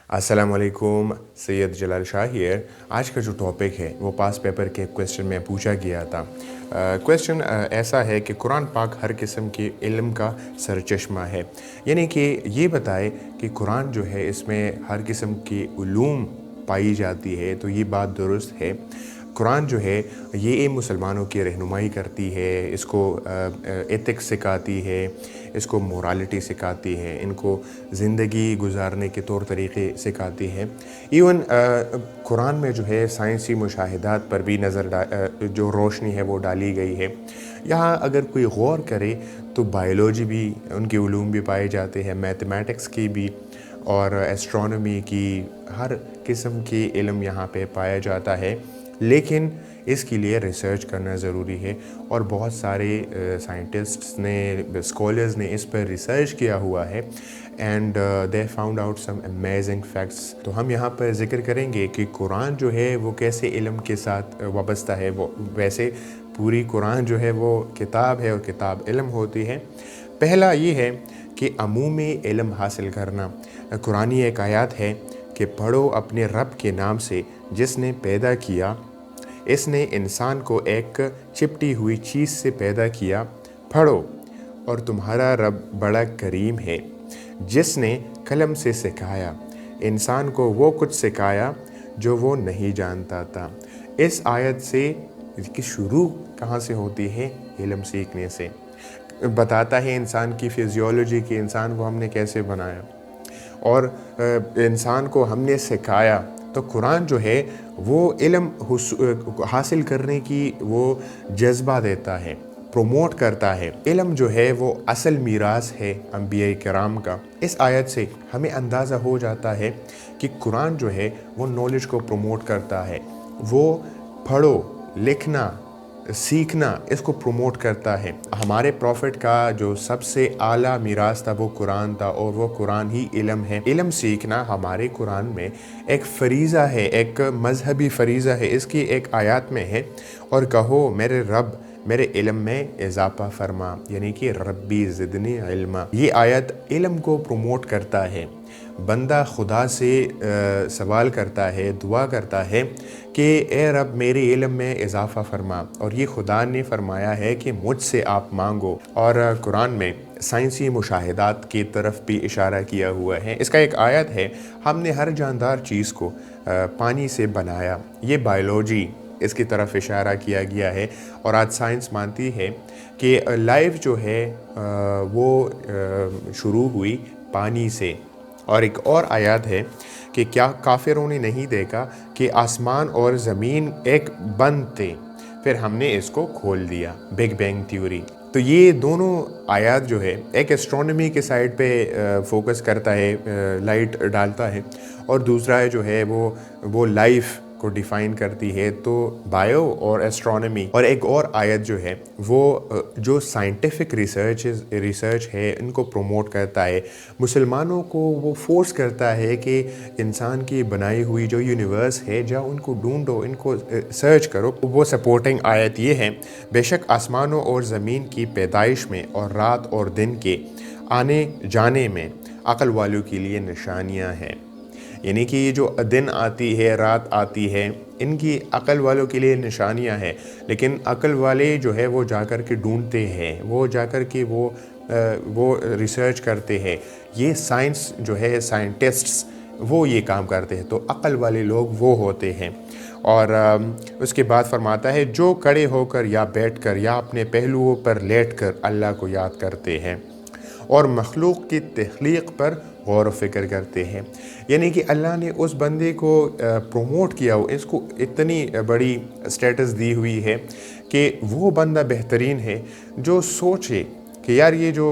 अस्सलाम वालेकुम, सैयद जलाल शाह हियर। आज का जो टॉपिक है वो पास पेपर के क्वेश्चन में पूछा गया था। क्वेश्चन ऐसा है कि कुरान पाक हर किस्म के इल्म का सरचश्मा है, यानी कि ये बताए कि कुरान जो है इसमें हर किस्म की उलूम पाई जाती है। तो ये बात दुरुस्त है। कुरान जो है ये मुसलमानों की रहनुमाई करती है, इसको एथिक्स सिखाती है, इसको मोरालिटी सिखाती है, इनको ज़िंदगी गुजारने के तौर तरीक़े सिखाती है। इवन कुरान में जो है साइंसी मुशाहिदात पर भी जो रोशनी है वो डाली गई है। यहाँ अगर कोई गौर करे तो बायोलॉजी भी, उनके उलूम भी पाए जाते हैं, मैथमेटिक्स की भी और एस्ट्रोनॉमी की, हर किस्म की इल्म यहाँ पे पाया जाता है। लेकिन इसके लिए रिसर्च करना ज़रूरी है और बहुत सारे साइंटिस्ट्स ने, स्कॉलर्स ने इस पर रिसर्च किया हुआ है and they found out some amazing facts. तो हम यहाँ पर ज़िक्र करेंगे कि कुरान जो है वो कैसे इल्म के साथ वाबस्ता है। वो वैसे पूरी कुरान जो है वो किताब है और किताब इल्म होती है। पहला ये है कि अमूमी इल्म हासिल करना। कुरानी एक आयत है कि पढ़ो अपने रब के नाम से जिसने पैदा किया, इसने इंसान को एक चिपटी हुई चीज़ से पैदा किया। पढ़ो, और तुम्हारा रब बड़ा करीम है जिसने कलम से सिखाया, इंसान को वो कुछ सिखाया जो वो नहीं जानता था। इस आयत से इसकी शुरू कहाँ से होती है? इल्म सीखने से। बताता है इंसान की फ़िज़ियोलॉजी की, इंसान को हमने कैसे बनाया और इंसान को हमने सिखाया। तो कुरान जो है वो इल्म हासिल करने की वो जज्बा देता है, प्रोमोट करता है। इल्म जो है वो असल मीरास है अंबिया किराम का। इस आयत से हमें अंदाज़ा हो जाता है कि कुरान जो है वो नॉलेज को प्रोमोट करता है। वो पढ़ो, लिखना, सीखना, इसको प्रोमोट करता है। हमारे प्रॉफिट का जो सबसे आला मीरास था वो कुरान था और वो कुरान ही इल्म है। इल्म सीखना हमारे कुरान में एक फरीज़ा है, एक मजहबी फरीज़ा है। इसकी एक आयत में है, और कहो मेरे रब मेरे इल्म में इजाफ़ा फरमा, यानी कि रब्बी ज़िदनी इल्मा। ये आयत इल्म को प्रोमोट करता है। बंदा खुदा से सवाल करता है, दुआ करता है कि ए रब मेरे इल्म में इजाफ़ा फरमा, और ये खुदा ने फरमाया है कि मुझसे आप मांगो। और कुरान में साइंसी मुशाहिदात की तरफ भी इशारा किया हुआ है। इसका एक आयत है, हमने हर जानदार चीज़ को पानी से बनाया। ये बायोलॉजी, इसकी तरफ इशारा किया गया है। और आज साइंस मानती है कि लाइफ जो है वो शुरू हुई पानी से। और एक और आयत है कि क्या काफिरों ने नहीं देखा कि आसमान और ज़मीन एक बंद थे, फिर हमने इसको खोल दिया। Big bang theory. तो ये दोनों आयत जो है एक एस्ट्रोनॉमी के साइड पे फोकस करता है, लाइट डालता है, और दूसरा है जो है वो लाइफ को डिफ़ाइन करती है। तो बायो और एस्ट्रोनॉमी। और एक और आयत जो है वो जो साइंटिफिक रिसर्च है इनको प्रोमोट करता है। मुसलमानों को वो फोर्स करता है कि इंसान की बनाई हुई जो यूनिवर्स है, जाओ उनको ढूंढो, इनको सर्च करो। वो सपोर्टिंग आयत ये है, बेशक आसमानों और ज़मीन की पैदाइश में और रात और दिन के आने जाने में अक़ल वालों के लिए निशानियाँ हैं। यानी कि ये जो दिन आती है, रात आती है, इनकी अक़ल वालों के लिए निशानियां हैं। लेकिन अक़ल वाले जो है वो जाकर के ढूंढते हैं, वो जाकर के वो रिसर्च करते हैं। ये साइंस जो है, साइंटिस्ट्स वो ये काम करते हैं। तो अक़ल वाले लोग वो होते हैं। और उसके बाद फरमाता है, जो खड़े होकर या बैठकर या अपने पहलुओं पर लेटकर अल्लाह को याद करते हैं और मखलूक की तख्लीक पर गौर व फिक्र करते हैं। यानी कि अल्लाह ने उस बंदे को प्रोमोट किया, इसको इतनी बड़ी स्टेटस दी हुई है कि वो बंदा बेहतरीन है जो सोचे कि यार ये जो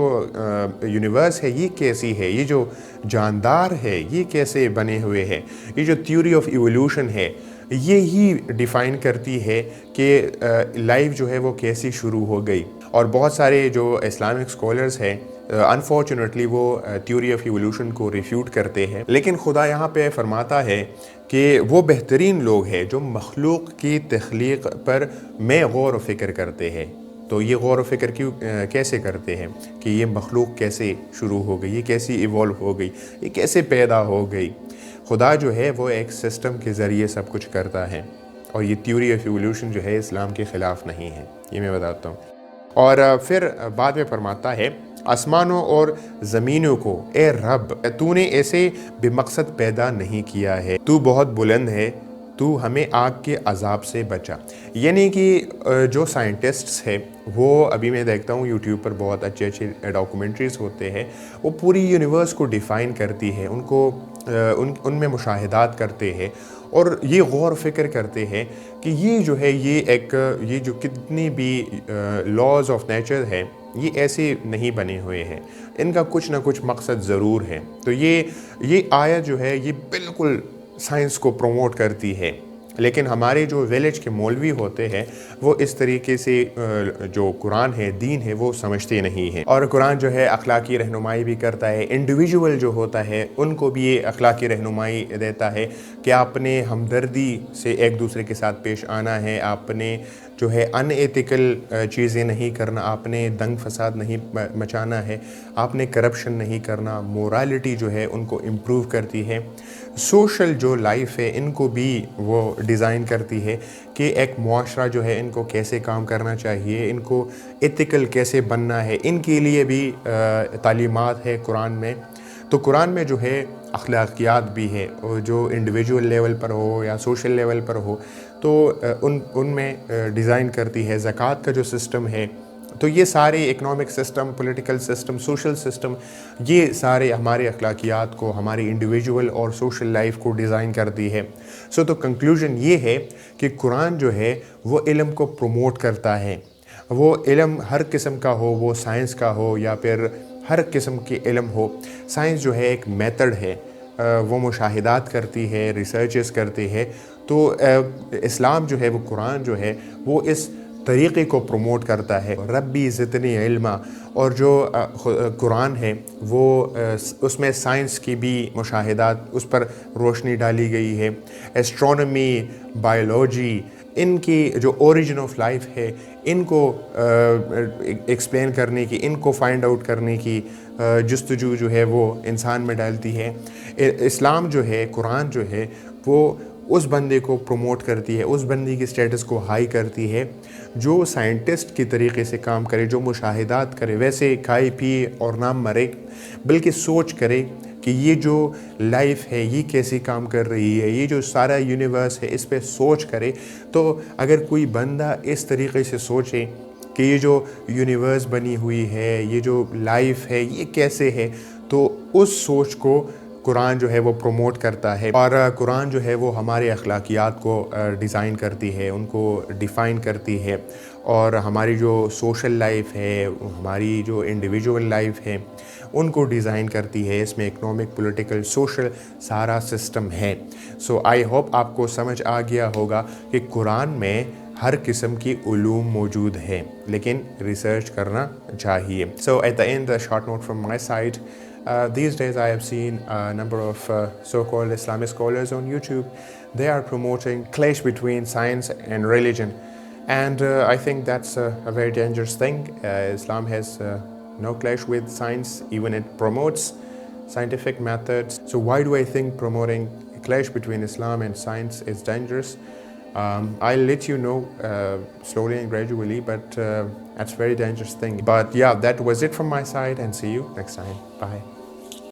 यूनिवर्स है ये कैसी है, ये जो जानदार है ये कैसे बने हुए हैं। ये जो थ्योरी ऑफ इवोल्यूशन है ये ही डिफ़ाइन करती है कि लाइफ जो है वो कैसी शुरू हो गई। और बहुत सारे जो इस्लामिक स्कॉलर्स हैं अनफॉर्चुनेटली वो थ्योरी ऑफ इवोल्यूशन को रिफ्यूट करते हैं। लेकिन खुदा यहाँ पे फरमाता है कि वो बेहतरीन लोग हैं जो मखलूक की तख्लीक पर में गौर व फिक्र करते हैं। तो ये गौर व फिक्र कैसे करते हैं कि ये मखलूक कैसे शुरू हो गई, ये कैसी इवॉल्व हो गई, ये कैसे पैदा हो गई। خدا جو ہے وہ ایک سسٹم کے ذریعے سب کچھ کرتا ہے، اور یہ تھیوری آف ایولیوشن جو ہے اسلام کے خلاف نہیں ہے، یہ میں بتاتا ہوں۔ اور پھر بعد میں فرماتا ہے آسمانوں اور زمینوں کو اے رب تو نے ایسے بے مقصد پیدا نہیں کیا ہے، تو بہت بلند ہے، تو ہمیں آگ کے عذاب سے بچا۔ یعنی کہ جو سائنٹسٹس ہیں وہ ابھی میں دیکھتا ہوں یوٹیوب پر بہت اچھے اچھے ڈاکومنٹریز ہوتے ہیں، وہ پوری یونیورس کو ڈیفائن کرتی ہے، ان میں مشاہدات کرتے ہیں اور یہ غور و فکر کرتے ہیں کہ یہ جو ہے یہ جو کتنی بھی لاز آف نیچر ہے یہ ایسے نہیں بنے ہوئے ہیں، ان کا کچھ نہ کچھ مقصد ضرور ہے۔ تو یہ آیت جو ہے یہ بالکل سائنس کو پروموٹ کرتی ہے، لیکن ہمارے جو ویلیج کے مولوی ہوتے ہیں وہ اس طریقے سے جو قرآن ہے، دین ہے، وہ سمجھتے نہیں ہیں۔ اور قرآن جو ہے اخلاقی رہنمائی بھی کرتا ہے، انڈیویجول جو ہوتا ہے ان کو بھی یہ اخلاقی رہنمائی دیتا ہے کہ آپ نے ہمدردی سے ایک دوسرے کے ساتھ پیش آنا ہے، آپ نے جو ہے ان ایتھیکل چیزیں نہیں کرنا، آپ نے دنگ فساد نہیں مچانا ہے، آپ نے کرپشن نہیں کرنا، مورالٹی جو ہے ان کو امپروو کرتی ہے۔ سوشل جو لائف ہے ان کو بھی وہ ڈیزائن کرتی ہے کہ ایک معاشرہ جو ہے ان کو کیسے کام کرنا چاہیے، ان کو ایتھیکل کیسے بننا ہے، ان کے لیے بھی تعلیمات ہے قرآن میں۔ تو قرآن میں جو ہے اخلاقیات بھی ہے، اور جو انڈیویجول لیول پر ہو یا سوشل لیول پر ہو تو ان میں ڈیزائن کرتی ہے۔ زکوٰۃ کا جو سسٹم ہے، تو یہ سارے economic system, political system, social system, یہ سارے ہمارے اخلاقیات کو، ہماری انڈیویجول اور سوشل لائف کو ڈیزائن کرتی ہے۔ تو کنکلوژن یہ ہے کہ قرآن جو ہے وہ علم کو پروموٹ کرتا ہے۔ وہ علم ہر قسم کا ہو، وہ سائنس کا ہو یا پھر ہر قسم کے علم ہو، سائنس جو ہے ایک میتھڈ ہے، وہ مشاہدات کرتی ہے، ریسرچز کرتی ہے۔ تو اسلام جو ہے، وہ قرآن جو ہے وہ اس طریقے کو پروموٹ کرتا ہے، ربی زدنی علما۔ اور جو قرآن ہے وہ اس میں سائنس کی بھی مشاہدات، اس پر روشنی ڈالی گئی ہے، ایسٹرونومی، بائیولوجی، ان کی جو اوریجن آف لائف ہے ان کو ایکسپلین کرنے کی، ان کو فائنڈ آؤٹ کرنے کی جستجو جو ہے وہ انسان میں ڈالتی ہے۔ اسلام جو ہے، قرآن جو ہے وہ اس بندے کو پروموٹ کرتی ہے، اس بندے کی سٹیٹس کو ہائی کرتی ہے جو سائنٹسٹ کی طریقے سے کام کرے، جو مشاہدات کرے، ویسے کھائے پیے اور نہ مرے، بلکہ سوچ کرے کہ یہ جو لائف ہے یہ کیسی کام کر رہی ہے، یہ جو سارا یونیورس ہے اس پہ سوچ کرے۔ تو اگر کوئی بندہ اس طریقے سے سوچے کہ یہ جو یونیورس بنی ہوئی ہے، یہ جو لائف ہے یہ کیسے ہے، تو اس سوچ کو قرآن جو ہے وہ پروموٹ کرتا ہے۔ اور قرآن جو ہے وہ ہمارے اخلاقیات کو ڈیزائن کرتی ہے، ان کو ڈیفائن کرتی ہے، اور ہماری جو سوشل لائف ہے، ہماری جو انڈیویجول لائف ہے ان کو ڈیزائن کرتی ہے۔ اس میں اکنامک، پولیٹیکل، سوشل سارا سسٹم ہے۔ آئی ہوپ آپ کو سمجھ آ گیا ہوگا کہ قرآن میں ہر قسم کی علوم موجود ہے، لیکن ریسرچ کرنا چاہیے۔ At the end, a short note from my side. These days I have seen a number of so-called Islamic scholars on YouTube. They are promoting clash between science and religion. And I think that's a very dangerous thing. Islam has no clash with science, even it promotes scientific methods. So why do I think promoting a clash between Islam and science is dangerous? I'll let you know slowly and gradually, but that's a very dangerous thing. But yeah, that was it from my side, and see you next time. Bye.